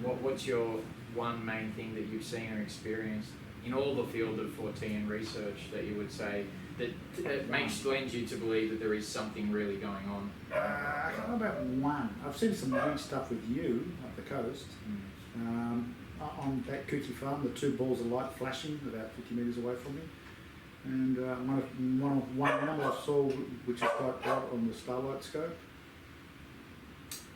What's your one main thing that you've seen or experienced in all the field of 14 research that you would say that lends you to believe that there is something really going on? I don't know about one. I've seen some weird stuff with you up the coast. On that Coochie farm, the two balls of light flashing about 50 metres away from me. And one I saw, which is quite bright on the starlight scope.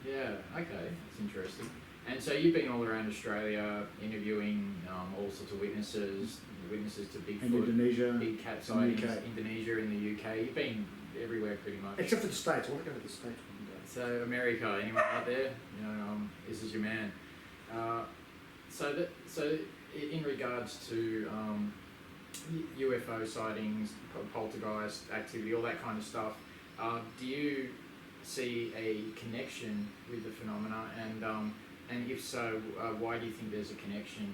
Yeah, okay, that's interesting. And so you've been all around Australia interviewing all sorts of witnesses to Bigfoot, Indonesia, big cat sightings, Indonesia, in the UK. You've been everywhere pretty much. Except for the States. I want to go to the States one day. So America, anyone out there? This is your man. So in regards to UFO sightings, poltergeist activity, all that kind of stuff, do you see a connection with the phenomena, and if so, why do you think there's a connection?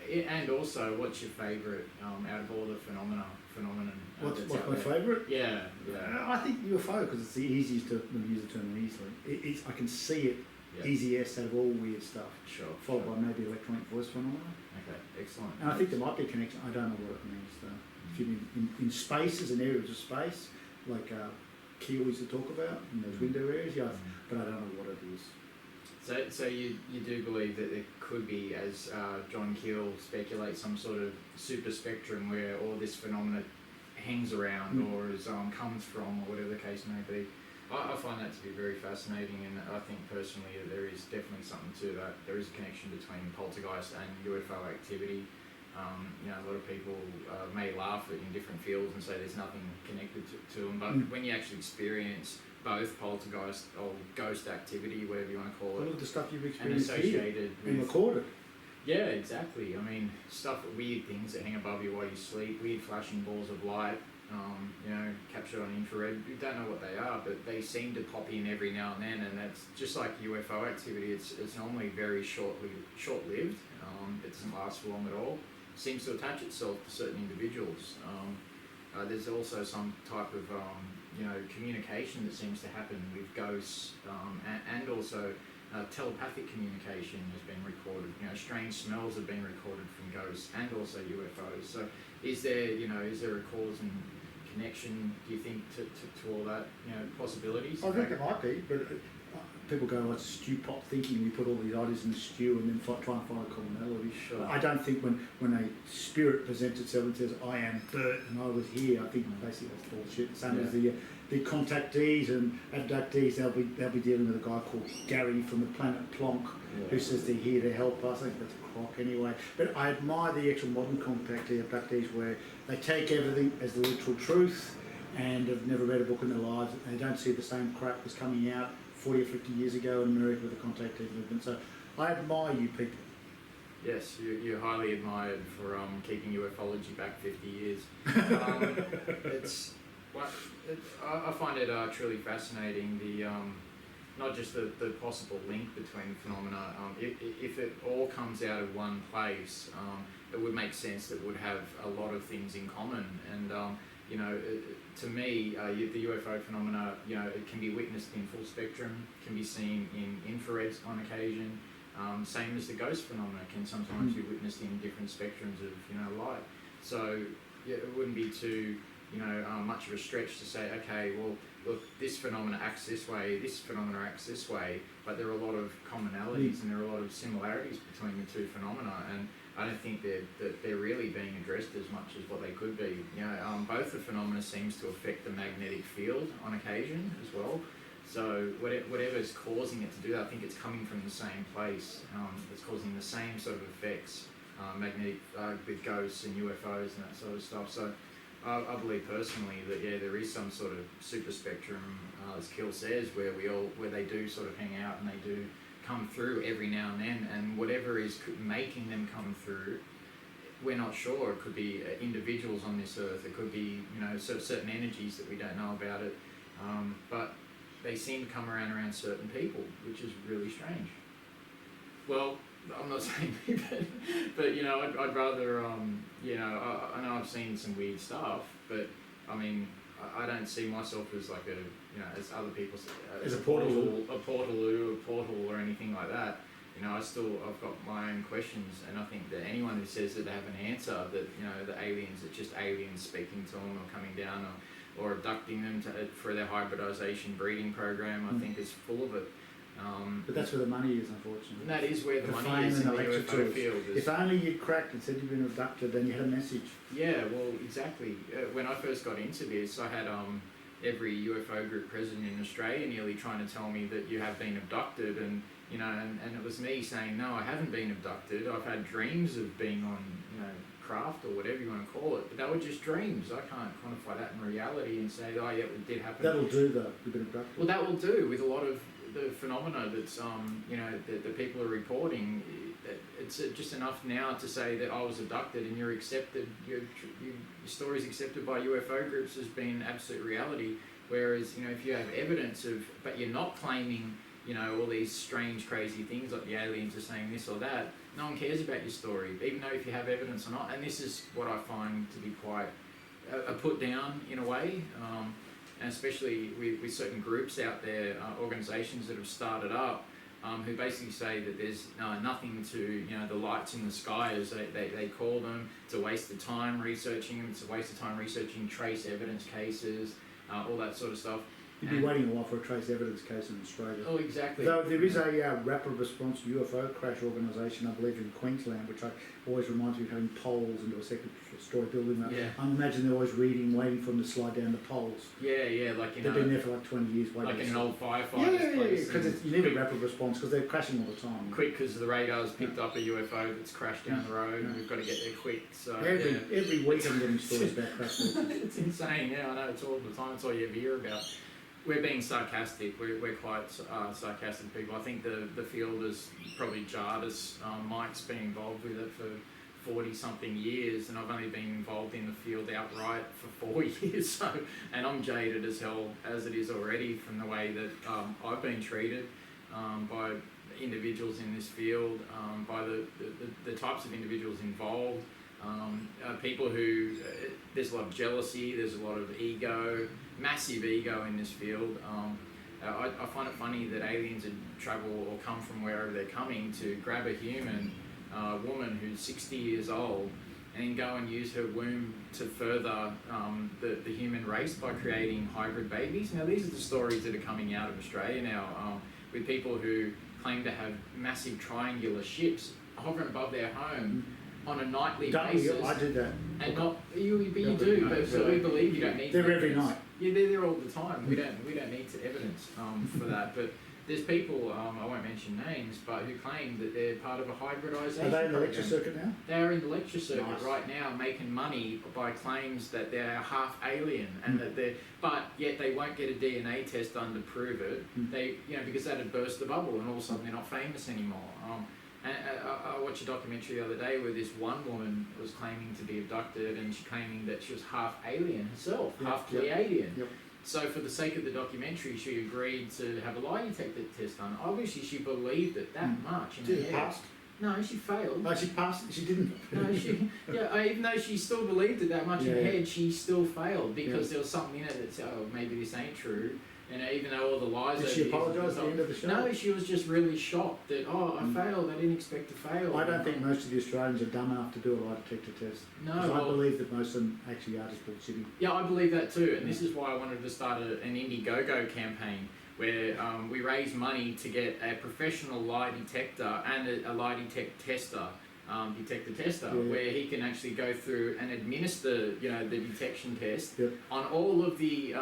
And also, what's your favourite out of all the phenomenon? What's my favourite? Yeah. I think UFO, because it's the easiest to use the term easily. I can see it easiest out of all weird stuff. Sure. Followed by maybe electronic voice phenomena. Okay, excellent. And I think there might be a connection. I don't know what it means though. If you're in spaces and areas of space, like Keel used to talk about, in those window areas, but I don't know what it is. So you do believe that there could be, as John Keel speculates, some sort of super spectrum where all this phenomena hangs around or is comes from, or whatever the case may be. I find that to be very fascinating, and I think personally that there is definitely something to that. There is a connection between poltergeist and UFO activity. A lot of people may laugh at in different fields and say there's nothing connected to them, but when you actually experience both poltergeist or ghost activity, whatever you want to call it, all of the stuff you've experienced associated and recorded. Yeah, exactly. I mean, weird things that hang above you while you sleep, weird flashing balls of light, captured on infrared. We don't know what they are, but they seem to pop in every now and then, and that's just like UFO activity. It's normally very short-lived. It doesn't last for long at all. Seems to attach itself to certain individuals. There's also some type of communication that seems to happen with ghosts, and also telepathic communication has been recorded. Strange smells have been recorded from ghosts and also UFOs. So is there a cause and connection, do you think, to all that, possibilities? I think there might be, but people go, it's stew pot thinking. We put all these ideas in the stew and then try and find a commonality. Sure. I don't think when a spirit presents itself and says, I am Bert and I was here, I think basically that's bullshit. Same as the contactees and abductees, they'll be dealing with a guy called Gary from the planet Plonk, who says they're here to help us. I think that's a crock anyway. But I admire the actual modern abductees where they take everything as the literal truth and have never read a book in their lives, and they don't see the same crap that's coming out 40 or 50 years ago in America with the contactee movement. So I admire you people. Yes, you're highly admired for keeping ufology back 50 years. I find it truly fascinating, not just the possible link between phenomena. If it all comes out of one place, it would make sense that it would have a lot of things in common. And to me, the UFO phenomena, it can be witnessed in full spectrum, can be seen in infrared on occasion. Same as the ghost phenomena can sometimes be witnessed in different spectrums of light. So it wouldn't be too much of a stretch to say, okay, well, look, this phenomena acts this way, this phenomena acts this way, but there are a lot of commonalities and there are a lot of similarities between the two phenomena, and I don't think they're really being addressed as much as what they could be. Both the phenomena seems to affect the magnetic field on occasion as well. So whatever's causing it to do that, I think it's coming from the same place. It's causing the same sort of effects, magnetic with ghosts and UFOs and that sort of stuff. So I believe personally that there is some sort of super spectrum, as Keel says, where they do sort of hang out and they do come through every now and then, and whatever is making them come through, we're not sure. It could be individuals on this earth. It could be certain energies that we don't know about it, but they seem to come around certain people, which is really strange. Well, I'm not saying me, but I'd rather I know I've seen some weird stuff, but I mean I don't see myself as like as other people say, as a portal or anything like that. I've got my own questions, and I think that anyone who says that they have an answer, that the aliens are just aliens speaking to them or coming down or abducting them for their hybridization breeding program, I think is full of it. But that's where the money is, unfortunately. And that is where the money fame is in and the lecture UFO tours. field. If only you'd cracked and said you'd been abducted, then you had a message. Yeah, well, exactly. When I first got into this, I had every UFO group present in Australia nearly trying to tell me that you have been abducted, and and it was me saying, no, I haven't been abducted. I've had dreams of being on craft or whatever you want to call it, but they were just dreams. I can't quantify that in reality and say, oh yeah, it did happen. That'll do though. You've been abducted. Well, that will do with a lot of the phenomena that's that people are reporting. It's just enough now to say that I was abducted and you're accepted. Your story's accepted by UFO groups as being absolute reality. Whereas if you have evidence but you're not claiming all these strange, crazy things like the aliens are saying this or that, no one cares about your story, even though if you have evidence or not. And this is what I find to be quite a put down in a way. And especially with certain groups out there, organisations that have started up, who basically say that there's nothing to, the lights in the sky, as they call them. It's a waste of time researching them. It's a waste of time researching trace evidence cases, all that sort of stuff. You'd be waiting a while for a trace evidence case in Australia. Oh, exactly. Though there is a rapid response UFO crash organisation, I believe, in Queensland, which always reminds me of having poles into a second story building. Yeah. I imagine they're always waiting for them to slide down the poles. Yeah, like they've been there for like 20 years waiting. Like in an old firefighter's place. Because you need a rapid response because they're crashing all the time. Quick, because the radar's picked up a UFO that's crashed down the road, and we've got to get there quick. So every week I'm getting stories about crash courses. It's insane. Yeah, I know. It's all the time. It's all you ever hear about. We're being sarcastic. We're quite sarcastic people. I think the field has probably jarred us. Mike's been involved with it for 40-something years, and I've only been involved in the field outright for 4 years. So, and I'm jaded as hell as it is already from the way that I've been treated by individuals in this field, by the types of individuals involved. People who, there's a lot of jealousy, there's a lot of ego, massive ego in this field. I find it funny that aliens would travel or come from wherever they're coming to grab a human woman who's 60 years old and go and use her womb to further the human race by creating hybrid babies. Now, these are the stories that are coming out of Australia now, with people who claim to have massive triangular ships hovering above their home on a nightly basis. I do that. And not you, but you do. But so we believe you don't need. They're every night. Yeah, they're there all the time. We don't need to evidence for that. But there's people, I won't mention names, but who claim that they're part of a hybridization. Are they in the program. lecture circuit now? They are in the lecture circuit Nice. right now, making money by claims that they're half alien and that they're, but yet they won't get a DNA test done to prove it. They, because that'd burst the bubble, and all of a sudden they're not famous anymore. And I watched a documentary the other day where this one woman was claiming to be abducted, and she claiming that she was half alien herself, half Pleiadian. Yep. So for the sake of the documentary, she agreed to have a lie detector test done. Obviously, she believed it that much in her head. Passed? No, she failed. Oh, she passed. She didn't. No, even though she still believed it that much in her head, she still failed because there was something in it that said, oh, maybe this ain't true. And even though all the lies... Did she apologise at the end of the show? No, she was just really shocked that, I failed, I didn't expect to fail. I don't think most of the Australians are dumb enough to do a lie detector test. No. I believe that most of them actually are just bullshitting. Yeah, I believe that too, and this is why I wanted to start an Indiegogo campaign where we raise money to get a professional lie detector and a lie detector tester, where he can actually go through and administer, the detection test on all of the,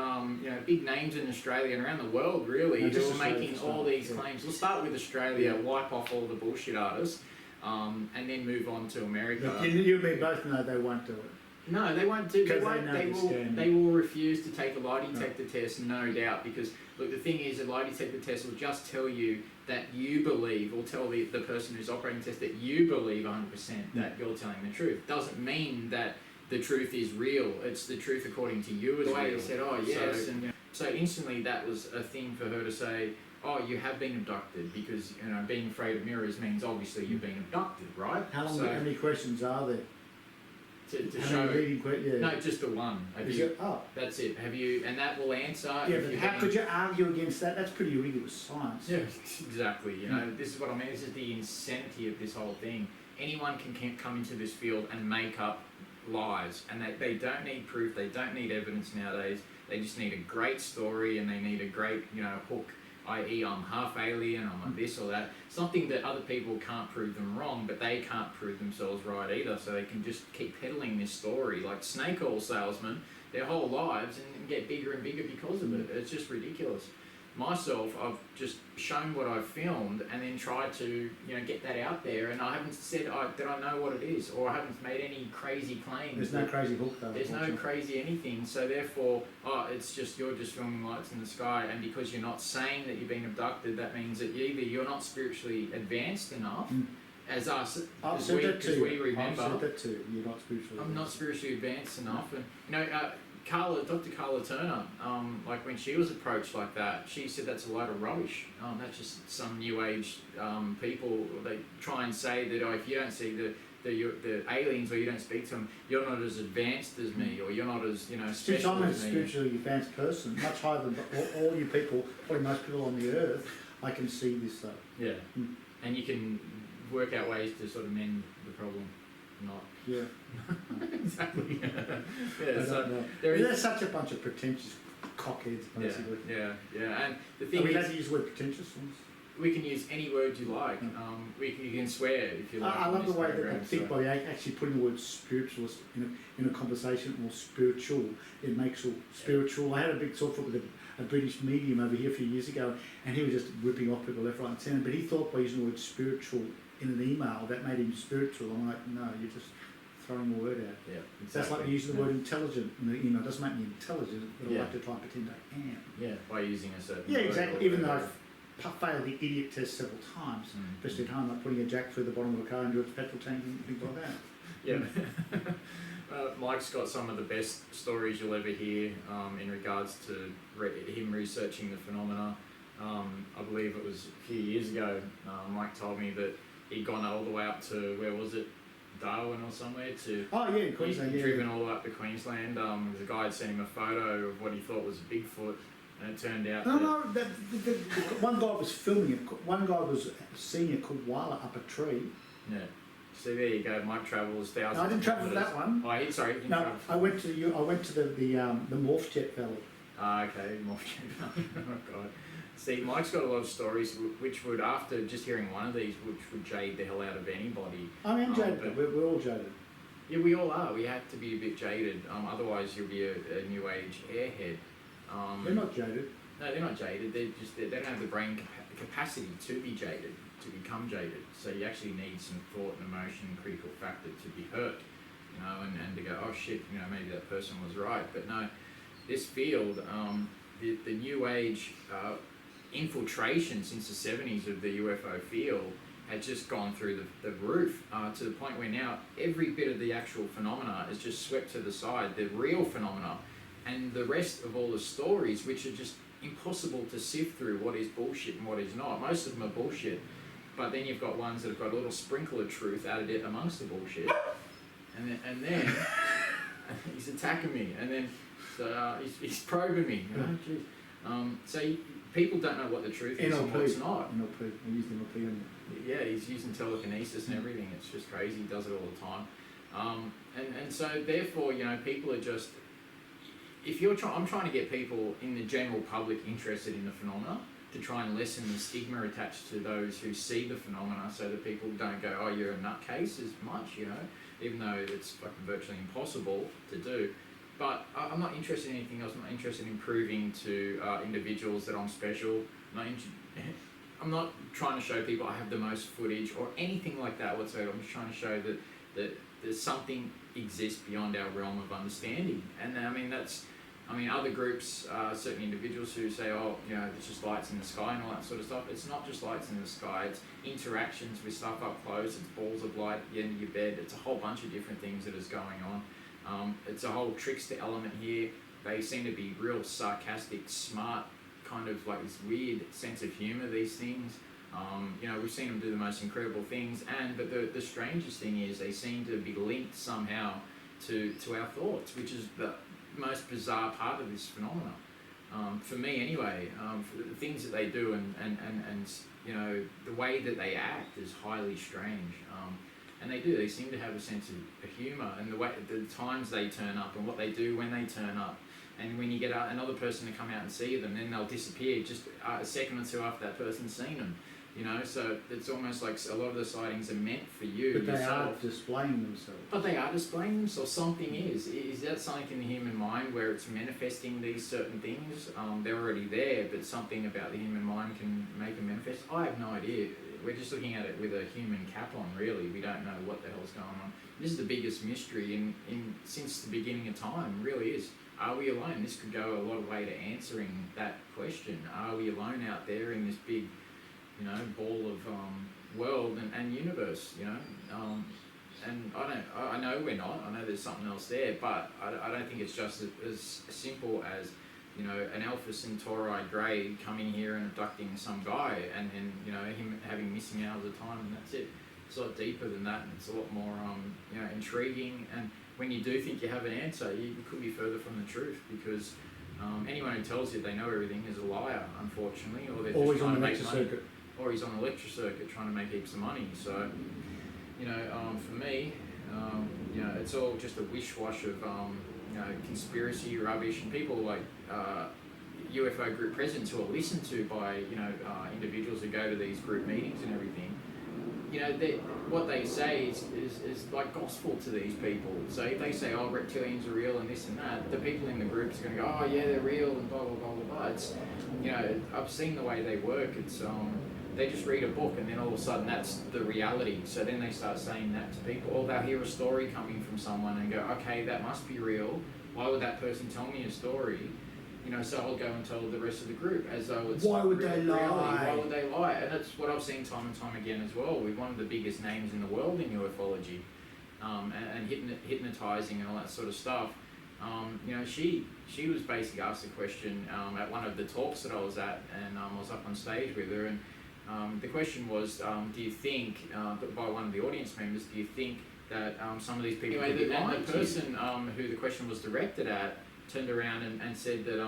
big names in Australia and around the world, really, who are making all these claims. We'll start with Australia, wipe off all the bullshit artists, and then move on to America. You and me both know they won't do it. No, they won't do. They will refuse to take a lie detector test, no doubt, because look, the thing is, a lie detector test will just tell you that you believe, or tell the person who's operating the test that you believe 100% that you're telling the truth. Doesn't mean that the truth is real. It's the truth according to you as well. The way you said, oh yes, so instantly that was a thing for her to say. Oh, you have been abducted, because being afraid of mirrors means obviously you've been abducted, right? How many questions are there? to How show. many leading questions? No, just the one. Is it? Oh. That's it. Have you? And that will answer. Yeah, if but you're how getting- could you argue against that? That's pretty rigorous science. Yeah, exactly. You know, this is what I mean. This is the insanity of this whole thing. Anyone can come into this field and make up lies, and they don't need proof. They don't need evidence nowadays. They just need a great story, and they need a great, hook. I.e., I'm half alien, I'm like this or that. Something that other people can't prove them wrong, but they can't prove themselves right either. So they can just keep peddling this story like snake oil salesmen their whole lives and get bigger and bigger because of it. It's just ridiculous. Myself, I've just shown what I've filmed and then tried to, get that out there. And I haven't said that I know what it is, or I haven't made any crazy claims. There's no crazy hook though. There's no crazy anything. So therefore, it's just you're just filming lights in the sky, and because you're not saying that you've been abducted, that means that either you're not spiritually advanced enough, as us, I've as said we, that to because you. we remember. I've said that too. You're not spiritually. I'm not spiritually advanced enough, and Dr. Carla Turner, like when she was approached like that, she said that's a load of rubbish. That's just some new age people. They try and say that if you don't see the aliens or you don't speak to them, you're not as advanced as me, or you're not as Since special I'm a as me. spiritually advanced person, much higher than all you people, probably most people on the earth, I can see this though. Yeah, and you can work out ways to sort of mend the problem. Not. Yeah. Exactly. I Yeah, so don't know. there They're is. such a bunch of pretentious cockheads, basically. Yeah. And the Are thing we allowed is, to use the word pretentious ones? we can use any word you like. You can swear if you like. I on love the this way that I program, think so- by actually putting the word spiritualist in a conversation, or spiritual, it makes it spiritual. I had a big talk with a British medium over here a few years ago, and he was just ripping off people left, right and centre, but he thought by using the word spiritual in an email, that made him spiritual. I'm like, no, you're just throwing a word out. Yeah, exactly. That's like using the word intelligent in the email. It doesn't make me intelligent, but I Yeah. like to try and pretend I am. Yeah, by using a certain. Yeah, word exactly. or Even though whatever. I've failed the idiot test several times, Mm. especially at home, like putting a jack through the bottom of a car into its petrol tank and things like that. Yeah. Mike's got some of the best stories you'll ever hear in regards to him researching the phenomena. I believe it was a few years ago, Mike told me that he'd gone all the way up to, where was it, Darwin or somewhere, to Oh yeah, in Queensland, yeah. driven all the way up to Queensland. The guy had sent him a photo of what he thought was a Bigfoot, and it turned out No, the one guy was filming it. One guy was seeing a koala up a tree. yeah. So there you go. Mike travels thousands. No, I didn't of travel to that kilometres. one. Oh, sorry, you didn't No, travel. I went to the Morph Jet Valley. Okay, more. Oh god. See, Mike's got a lot of stories which would, after just hearing one of these, which would jade the hell out of anybody. I am jaded. but- We're all jaded. Yeah, we all are. We have to be a bit jaded. Otherwise, you'll be a new age airhead. They're not jaded. No, they're not jaded. They don't have the brain capacity to be jaded, to become jaded. So you actually need some thought and emotion and critical factor to be hurt, and to go, oh shit, maybe that person was right. But no, this field, the new age infiltration since the 70s of the UFO field had just gone through the roof, to the point where now every bit of the actual phenomena is just swept to the side, the real phenomena, and the rest of all the stories, which are just impossible to sift through what is bullshit and what is not. Most of them are bullshit, but then you've got ones that have got a little sprinkle of truth added in amongst the bullshit, and then he's attacking me, and then so he's probing me. So people don't know what the truth is and what's not. NLP. I used NLP on you. Yeah, he's using telekinesis and everything. It's just crazy. He does it all the time. And so therefore, people are just, if you're I'm trying to get people in the general public interested in the phenomena, to try and lessen the stigma attached to those who see the phenomena, so that people don't go, oh, you're a nutcase as much, even though it's fucking virtually impossible to do. But I'm not interested in anything else. I'm not interested in proving to individuals that I'm special. I'm not trying to show people I have the most footage or anything like that whatsoever. I'm just trying to show that there's something exists beyond our realm of understanding. And other groups, certain individuals who say, oh, it's just lights in the sky and all that sort of stuff. It's not just lights in the sky. It's interactions with stuff up close. It's balls of light at the end of your bed. It's a whole bunch of different things that is going on. It's a whole trickster element here. They seem to be real sarcastic, smart, kind of like this weird sense of humour, these things. We've seen them do the most incredible things, but the strangest thing is they seem to be linked somehow to our thoughts, which is the most bizarre part of this phenomenon. For me anyway, for the things that they do and you know, the way that they act is highly strange. And they seem to have a sense of humour, and the times they turn up and what they do when they turn up. And when you get another person to come out and see them, then they'll disappear just a second or two after that person's seen them. You know, so it's almost like a lot of the sightings are meant for you. But they yourself. are displaying themselves. But they are displaying themselves. Something is. Is that something in the human mind where it's manifesting these certain things? They're already there, but something about the human mind can make them manifest. I have no idea. We're just looking at it with a human cap on, really. We don't know what the hell's going on. This is the biggest mystery in since the beginning of time, really is. Are we alone? This could go a lot of way to answering that question. Are we alone out there in this big, you know, ball of world and universe, you know? And I know we're not. I know there's something else there, but I don't think it's just as simple as, you know, an Alpha Centauri grade coming here and abducting some guy and you know, him having missing hours of time and that's it. It's a lot deeper than that, and it's a lot more, you know, intriguing. And when you do think you have an answer, you could be further from the truth, because anyone who tells you they know everything is a liar, unfortunately, or they're just trying to make money. Circuit. Or he's on the lecture circuit trying to make heaps of money. So, you know, for me, you know, it's all just a wish-wash of, you know, conspiracy rubbish, and people like UFO group presidents who are listened to by, you know, individuals who go to these group meetings and everything. You know, what they say is like gospel to these people. So if they say, oh, reptilians are real and this and that, the people in the groups are going to go, oh yeah, they're real and blah, blah, blah, blah, blah. It's, you know, I've seen the way they work. It's, they just read a book and then all of a sudden that's the reality. So then they start saying that to people, or they'll hear a story coming from someone and go, okay, that must be real. Why would that person tell me a story? You know, so I'll go and tell the rest of the group as though it's why would they lie? Why would they lie? And that's what I've seen time and time again as well, with one of the biggest names in the world in ufology, and hypnotizing and all that sort of stuff. You know, she was basically asked a question at one of the talks that I was at, and I was up on stage with her, and the question was, do you think, by one of the audience members, do you think that some of these people could be lying? And the person who the question was directed at turned around and said that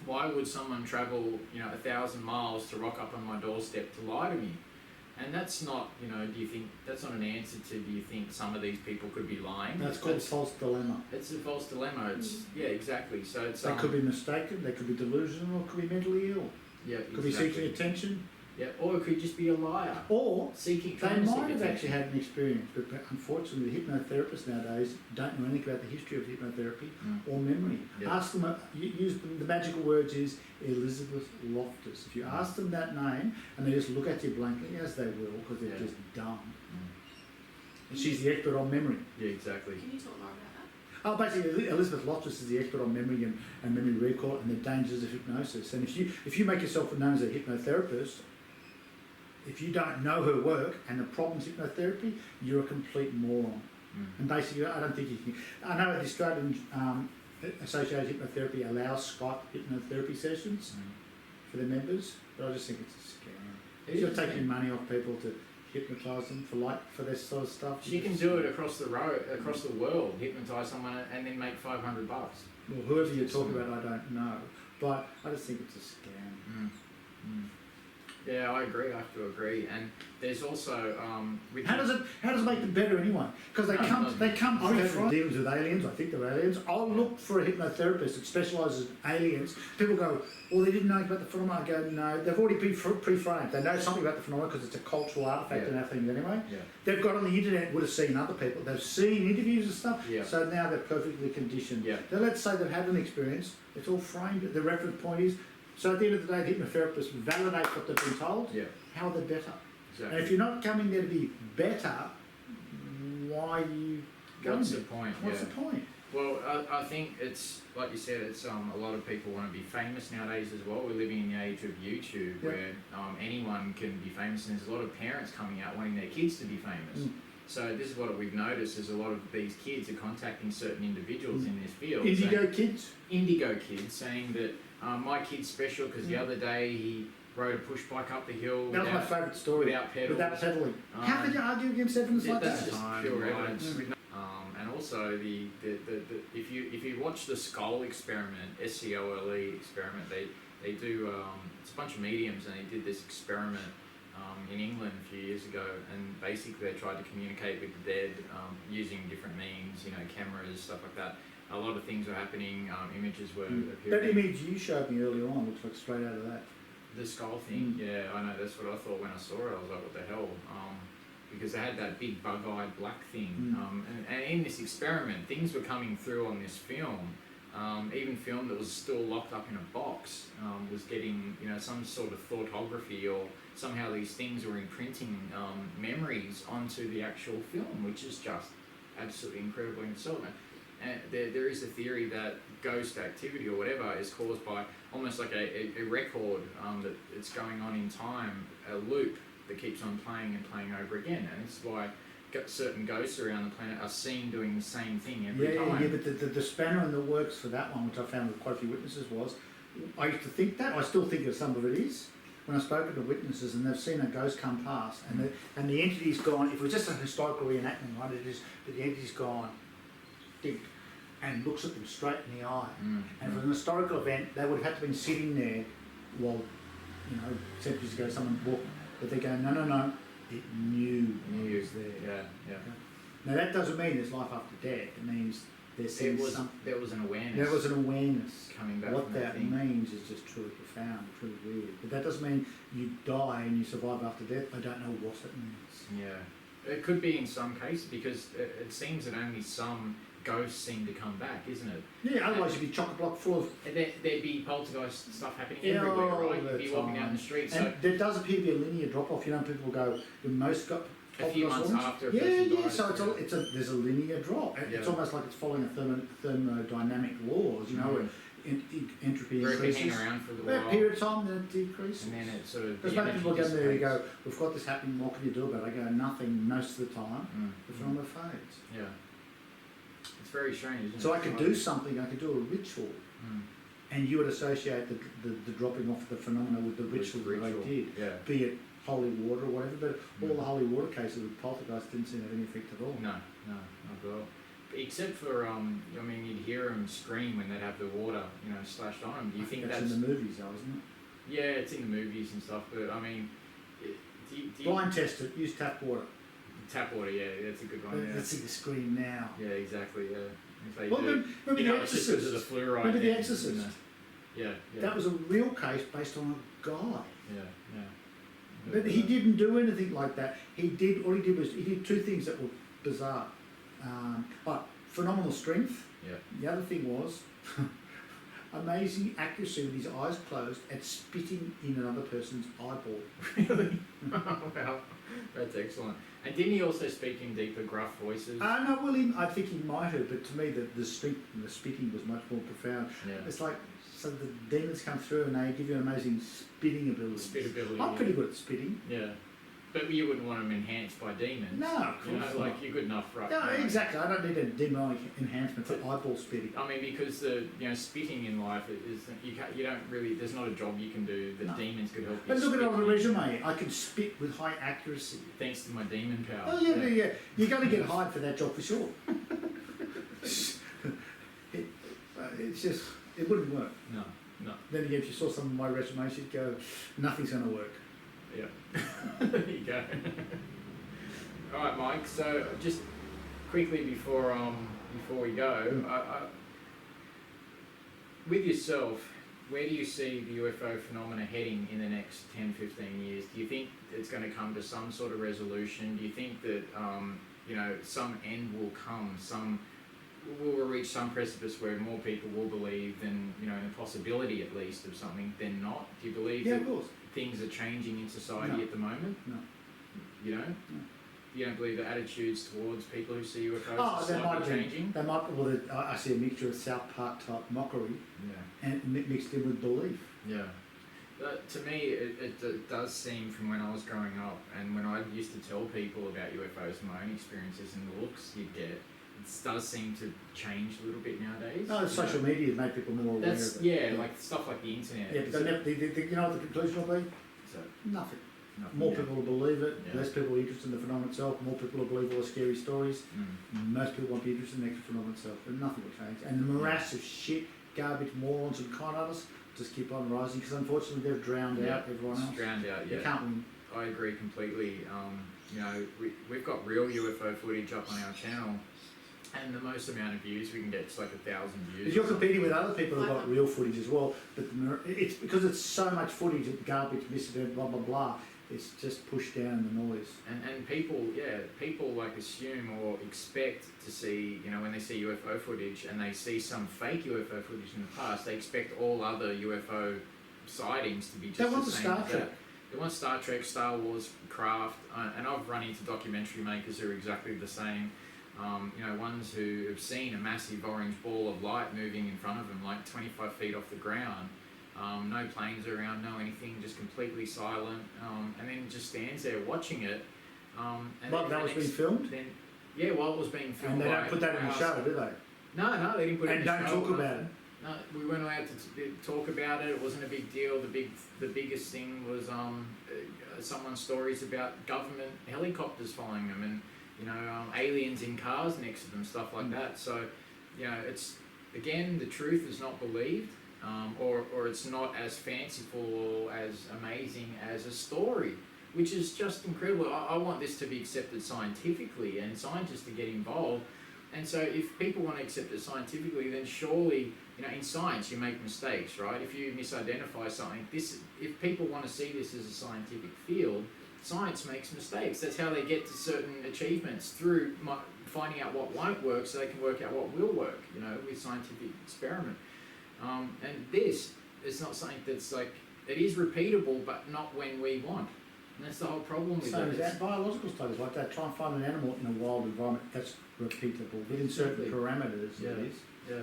why would someone travel, you know, 1,000 miles to rock up on my doorstep to lie to me? And that's not, you know, do you think that's not an answer to, do you think some of these people could be lying? That's called false dilemma. It's a false dilemma. It's yeah, exactly. So it's they could be mistaken, they could be delusional, or could be mentally ill. Yeah, could exactly. be seeking attention. Yeah, or it could just be a liar. Or they might have actually had an experience, but unfortunately the hypnotherapists nowadays don't know anything about the history of hypnotherapy or memory. Yep. Ask them, use the magical words is Elizabeth Loftus. If you ask them that name and they just look at you blankly, as they will, because they're just dumb. And she's the expert on memory. Yeah, exactly. Can you talk more about that? Basically, Elizabeth Loftus is the expert on memory and memory recall and the dangers of hypnosis. And if you make yourself known as a hypnotherapist, if you don't know her work and the problems of hypnotherapy, you're a complete moron. And basically, I don't think you can. I know the Australian Association of Hypnotherapy allows Skype hypnotherapy sessions for their members, but I just think it's a scam. You're taking money off people to hypnotise them for this sort of stuff. She can do it across the world, hypnotise someone and then make $500. Well, whoever you're talking about, I don't know, but I just think it's a scam. Yeah, I agree. I have to agree. And there's also how does it make them better anyway? Because they come from dealings with aliens. I think they're aliens. I'll look for a hypnotherapist that specialises in aliens. People go, well, they didn't know about the phenomenon. I go, no, they've already been pre-framed. They know something about the phenomenon because it's a cultural artefact in our things anyway. Yeah. They've got on the internet, would have seen other people. They've seen interviews and stuff. Yeah. So now they're perfectly conditioned. Yeah. Now let's say they've had an experience. It's all framed. The reference point is. So at the end of the day, the hypnotherapists validate what they've been told. Yeah. How they're better. Exactly. And if you're not coming there to be better, why are you going? What's the point? What's the point? Well, I think it's like you said. It's a lot of people want to be famous nowadays as well. We're living in the age of YouTube, where anyone can be famous, and there's a lot of parents coming out wanting their kids to be famous. So this is what we've noticed: is a lot of these kids are contacting certain individuals in this field. Indigo kids saying that. My kid's special because the other day he rode a push bike up the hill. That was my favourite story. Without pedals. Without pedaling. How could you argue against evidence like that? That's just pure evidence. And also the if you watch the Skull experiment, SCOLE experiment, they do it's a bunch of mediums, and they did this experiment in England a few years ago, and basically they tried to communicate with the dead using different means, cameras, stuff like that. A lot of things were happening, images were appearing. That image you showed me earlier on looks like straight out of that. The skull thing, yeah, I know, that's what I thought when I saw it. I was like, what the hell? Because they had that big bug-eyed black thing. And in this experiment, things were coming through on this film. Even film that was still locked up in a box was getting, some sort of thoughtography, or somehow these things were imprinting memories onto the actual film, which is just absolutely incredible in itself. And there is a theory that ghost activity or whatever is caused by almost like a record that it's going on in time, a loop that keeps on playing and playing over again. And it's why certain ghosts around the planet are seen doing the same thing every time. Yeah, but the spanner in the works for that one, which I found with quite a few witnesses, was I used to think that, I still think that some of it is, when I've spoken to witnesses and they've seen a ghost come past and the entity's gone, if it was just a historical reenactment, right, it is, but the entity's gone, deep, and looks at them straight in the eye. And for an historical event, they would have had to have been sitting there while, centuries ago someone walked, but they're going, no, it knew it was there. Yeah. Now that doesn't mean there's life after death, it means there's something. There was an awareness. There was an awareness. Coming back what from that thing. means is just truly profound, truly weird. But that doesn't mean you die and you survive after death. I don't know what it means. Yeah. It could be in some cases, because it seems that only some ghosts seem to come back, isn't it? Yeah, otherwise you'd be chock-a-block full of... There'd be poltergeist stuff happening everywhere, right? You'd be walking down the street. And so there does appear to be a linear drop-off. People go, when most got... a few months after a yeah, person dies. So there's a linear drop. It's almost like it's following a thermodynamic laws, entropy where it can increases. hang around for a little That while. period of time, then it decreases. And then it sort of... Because most people go there and go, we've got this happening, what can you do about it? I go, nothing most of the time. The phenomenon fades. Yeah. It's very strange, isn't it? So I could do something, I could do a ritual, and you would associate the dropping off of the phenomena with the ritual that I did, Yeah. be it holy water or whatever, but all the holy water cases with poltergeist didn't seem to have any effect at all. No, not at all. Except for, you'd hear them scream when they'd have the water, slashed on them. Do you think that's in the movies though, isn't it? Yeah, it's in the movies and stuff, but do you... Blind test it, use tap water. Tap water, yeah, that's a good one, yeah. Let's see the scream now. Yeah, exactly, yeah. If they Well, do, remember The it's just 'cause of the Exorcist? fluoride. Remember The thing, Exorcist? isn't it? Yeah. That was a real case based on a guy. Yeah. But he didn't do anything like that. All he did was, he did two things that were bizarre. Phenomenal strength. Yeah. The other thing was amazing accuracy with his eyes closed at spitting in another person's eyeball. Really? Wow, that's excellent. And didn't he also speak in deeper, gruff voices? No, well, I think he might have, but to me the strength and the spitting was much more profound. Yeah. It's like, so the demons come through and they give you an amazing spitting ability. Spit ability. I'm pretty good at spitting. Yeah. But you wouldn't want them enhanced by demons. No, of course not. Like you're good enough, right? No, exactly. I don't need a demonic enhancement for eyeball spitting. I mean, because spitting in life is you don't really. There's not a job you can do that demons could help you. But look at it on the spit. resume. I can spit with high accuracy. Thanks to my demon power. Oh yeah. You're going to get hired for that job for sure. It's just, it wouldn't work. No. Then again, if you saw some of my resumes, you'd go, nothing's going to work. Yeah. There you go. All right, Mike. So just quickly before we go, with yourself, where do you see the UFO phenomena heading in the next 10, 15 years? Do you think it's going to come to some sort of resolution? Do you think that some end will come? We'll reach some precipice where more people will believe than in the possibility at least of something than not? Do you believe that of course. things are changing in society at the moment? No. You don't? No. You don't believe the attitudes towards people who see UFOs are They might slightly changing? They might. Well, I see a mixture of South Park type mockery and mixed in with belief. Yeah. To me, it does seem from when I was growing up and when I used to tell people about UFOs, my own experiences and the looks you'd get, it does seem to change a little bit nowadays. No, social media has made people more aware of it. Yeah, like stuff like the internet. Yeah, but you know what the conclusion will be? So, Nothing. Nothing more yet. people will believe it, Yeah. less people are interested in the phenomenon itself, more people will believe all the scary stories, Mm. most people won't be interested in the actual phenomenon itself, and nothing will change. And the morass of shit, garbage, morons and con artists just keep on rising, because unfortunately they've drowned Yeah, out everyone it's else. drowned out, They yeah. can't win. I agree completely. You know, we've got real UFO footage up on our channel, and the most amount of views we can get is like 1,000 views. If you're competing with other people who've got real footage as well, but it's because it's so much footage of garbage, misinformation, blah blah blah. It's just pushed down the noise. And people like assume or expect to see, you know, when they see UFO footage and they see some fake UFO footage in the past, they expect all other UFO sightings to be just They want the the same Star as Trek. that. They want Star Trek, Star Wars, craft, and I've run into documentary makers who are exactly the same. You know, ones who have seen a massive orange ball of light moving in front of them, like 25 feet off the ground. No planes around, no anything, just completely silent, and then just stands there watching it. And But then that the was being next- filmed, Then, yeah, while it was being filmed. and they by don't put that in the crowds. show, do they? No, they didn't put it in And the don't show. talk about it. No, we weren't allowed to talk about it. It wasn't a big deal. The biggest thing was someone's stories about government helicopters following them, and you know, aliens in cars next to them, stuff like that. So, you know, it's again, the truth is not believed, or it's not as fanciful or as amazing as a story, which is just incredible. I want this to be accepted scientifically and scientists to get involved. And so if people want to accept it scientifically, then surely, you know, in science you make mistakes, right? If you misidentify something, if people want to see this as a scientific field, science makes mistakes. That's how they get to certain achievements, through finding out what won't work so they can work out what will work, you know, with scientific experiment. And this is not something that's like, it is repeatable, but not when we want. And that's the whole problem with Same it. as that, biological studies like that, try and find an animal in a wild environment that's repeatable, within certain Exactly. parameters Yeah. it is. Yeah,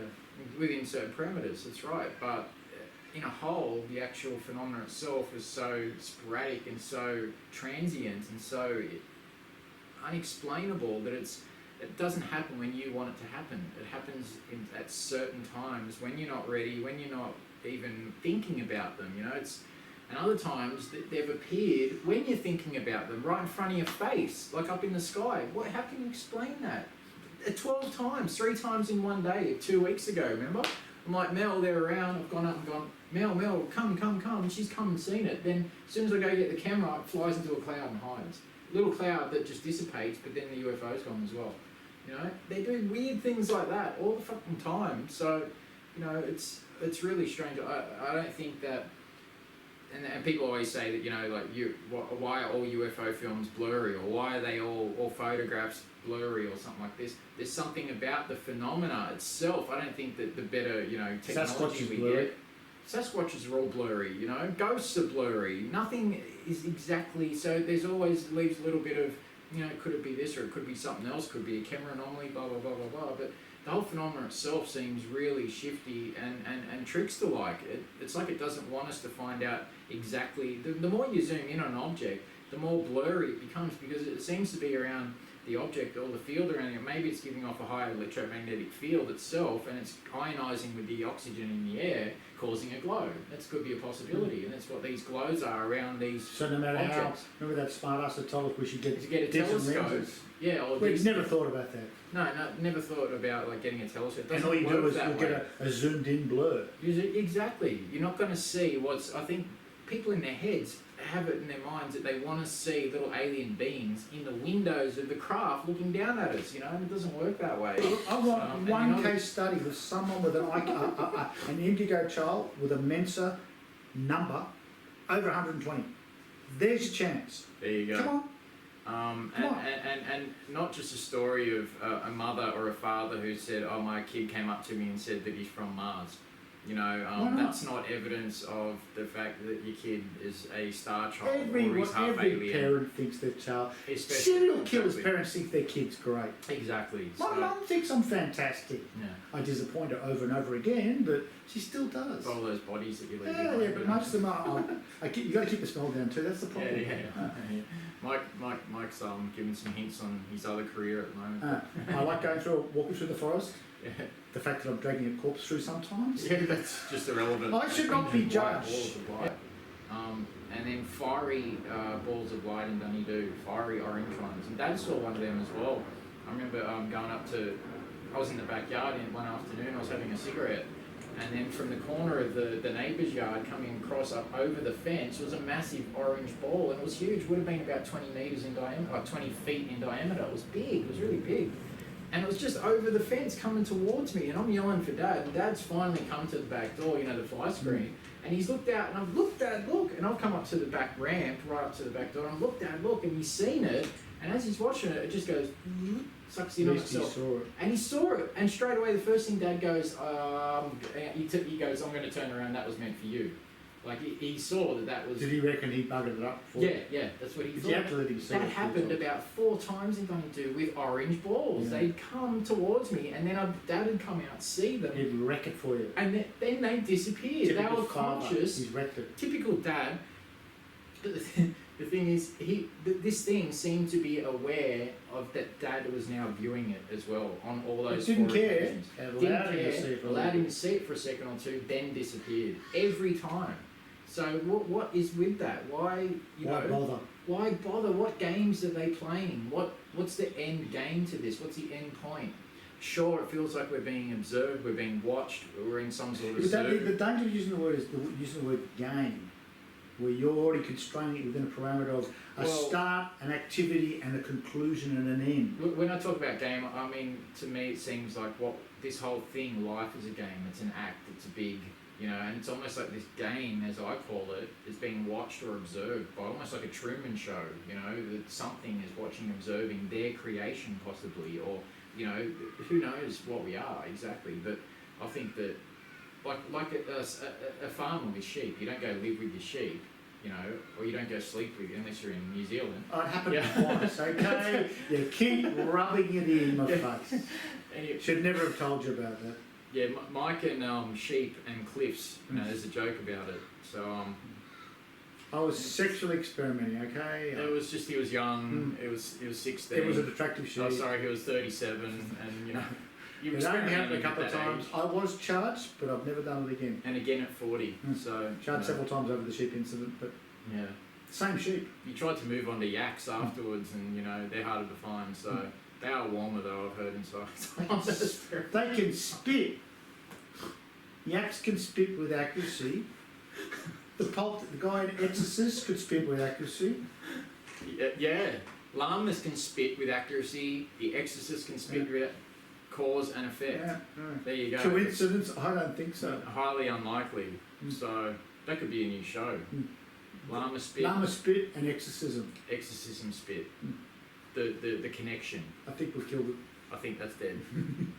within certain parameters, that's right. But in a whole, the actual phenomenon itself is so sporadic and so transient and so unexplainable that it doesn't happen when you want it to happen. It happens at certain times when you're not ready, when you're not even thinking about them. You know, and other times they've appeared when you're thinking about them, right in front of your face, like up in the sky. How can you explain that? 12 times, 3 times in one day, 2 weeks ago, remember? I'm like, Mel, they're around. I've gone up and gone, Mel, come. And she's come and seen it. Then as soon as I go get the camera, it flies into a cloud and hides. Little cloud that just dissipates, but then the UFO's gone as well. You know, they do weird things like that all the fucking time. So, you know, it's really strange. I don't think that. And people always say that, you know, like, why are all UFO films blurry, or why are they all photographs blurry, or something like this. There's something about the phenomena itself. I don't think that the better, you know, technology we get. Sasquatches are all blurry, you know. Ghosts are blurry. Nothing is exactly. So there's always leaves a little bit of, you know, could it be this, or it could be something else, could be a camera anomaly, blah blah blah blah blah. But the whole phenomenon itself seems really shifty and trickster-like. It's like it doesn't want us to find out exactly. The more you zoom in on an object, the more blurry it becomes, because it seems to be around the object or the field around it. Maybe it's giving off a higher electromagnetic field itself, and it's ionizing with the oxygen in the air, causing a glow. That could be a possibility, and that's what these glows are around these So no matter objects. how, remember that smart ass that told us we should To get a different telescope. lenses? Yeah, or We've these- never thought about that. No, never thought about like getting a telescope. It And doesn't all you work do is that you'll way. get a zoomed in blur. Exactly. You're not going to see what's. I think people in their heads have it in their minds that they want to see little alien beings in the windows of the craft looking down at us. You know, and it doesn't work that way. I've got And one you know- case study with someone with an indigo child with a Mensa number over 120. There's your chance. There you go. Come on. And, Come on. and not just a story of a mother or a father who said, "Oh, my kid came up to me and said that he's from Mars." You know, Why not? that's not evidence of the fact that your kid is a star child or he's half Every alien. parent thinks their child. Especially- Serial killers' exactly. parents think their kid's great. Exactly. My So, mum thinks I'm fantastic. yeah. I disappoint her over and over again, but she still does. All those bodies that you leave Yeah, behind. yeah, but most of them are. You got to keep the smell down too. That's the Yeah, problem. yeah. Mike's giving some hints on his other career at the moment. I like going through, walking through the forest. Yeah. The fact that I'm dragging a corpse through sometimes. Yeah, that's just irrelevant. I should not be White judged. walls of white. and then fiery balls of light in Dunedoo, fiery orange ones. And Dad saw one of them as well. I remember going up to, I was in the backyard one afternoon, I was having a cigarette, and then from the corner of the neighbour's yard coming across up over the fence was a massive orange ball, and it was huge, would have been about 20 metres in diameter, like 20 feet in diameter. It was big, it was really big. And it was just over the fence coming towards me, and I'm yelling for Dad, and Dad's finally come to the back door, you know, the fly screen, and he's looked out, and I've looked, Dad, look, and I've come up to the back ramp, right up to the back door, and I've looked, Dad, look, and he's seen it, and as he's watching it, it just goes, sucks in on itself. He saw it. And he saw it, and straight away the first thing Dad goes, he goes, I'm going to turn around, that was meant for you. Like, he saw that was... Did he reckon he buggered it up? Yeah, that's what he thought. You have to let him see that it happened about 4 times in Dunedoo with orange balls. Yeah. They'd come towards me, and then Dad would come out, see them, He'd wreck it for you. and then they disappeared. Typical They were father. conscious. He's wrecked it. Typical Dad. But the thing is, this thing seemed to be aware of that Dad was now viewing it as well on all those He didn't 4 care. occasions. Allowed him to see it for a Allowed little him to see it for a second or two, then disappeared every time. So what is with that? Why Why bother? Why bother? What games are they playing? What's the end game to this? What's the end point? Sure, it feels like we're being observed, we're being watched, we're in some sort of But the zoo. danger of using the word is using the word game, where you're already constraining it within a parameter of a start, an activity, and a conclusion and an end. When I talk about game, I mean, to me it seems like this whole thing, life is a game, it's an act, it's a big, you know, and it's almost like this game, as I call it, is being watched or observed by almost like a Truman Show, you know, that something is watching, observing their creation possibly, or, you know, who knows what we are exactly, but I think that, like a farmer with sheep, you don't go live with your sheep, you know, or you don't go sleep with, unless you're in New Zealand. Oh, it happened Yeah. twice, okay? You keep rubbing it in my face. And Should never have told you about that. yeah, Mike and sheep and cliffs, you know, there's a joke about it. So I was sexually experimenting, okay? it was just he was young. He was 16. It was an attractive sheep. Oh, sorry, he was 37, and you know, you It only happened a experimenting couple at of that times. age. I was charged, but I've never done it again. And again at 40. So Charged you know, several times over the sheep incident, but yeah. same sheep. You tried to move on to yaks afterwards, and you know they're harder to find. So they are warmer though. I've heard inside. They can spit. Yaks can spit with accuracy. The guy in Exorcist could spit with accuracy. Yeah, llamas can spit with accuracy. The Exorcist can spit with cause and effect. Yeah, There you go. Coincidence? I don't think so. Highly unlikely. So that could be a new show. Llama spit, Lama spit and exorcism. exorcism spit. Mm. The connection. I think we've killed it. I think that's dead.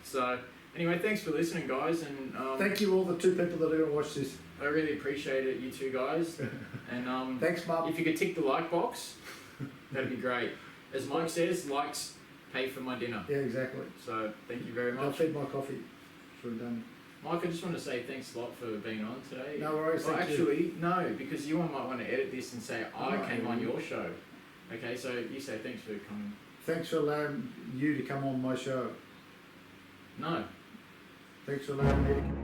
So anyway, thanks for listening, guys, and Thank you all the 2 people that ever watched this. I really appreciate it, you 2 guys. And Thanks, Mum. if you could tick the like box, that'd be great. As Mike says, likes pay for my dinner. Yeah, exactly. So thank you very I'll much. feed my coffee. Sure done. Mike, I just want to say thanks a lot for being on today. No worries, Well, thank you. actually, no, because you might want to edit this and say I No. came on your show. Okay, so you say thanks for coming. Thanks for allowing you to come on my show. No. Thanks for allowing me to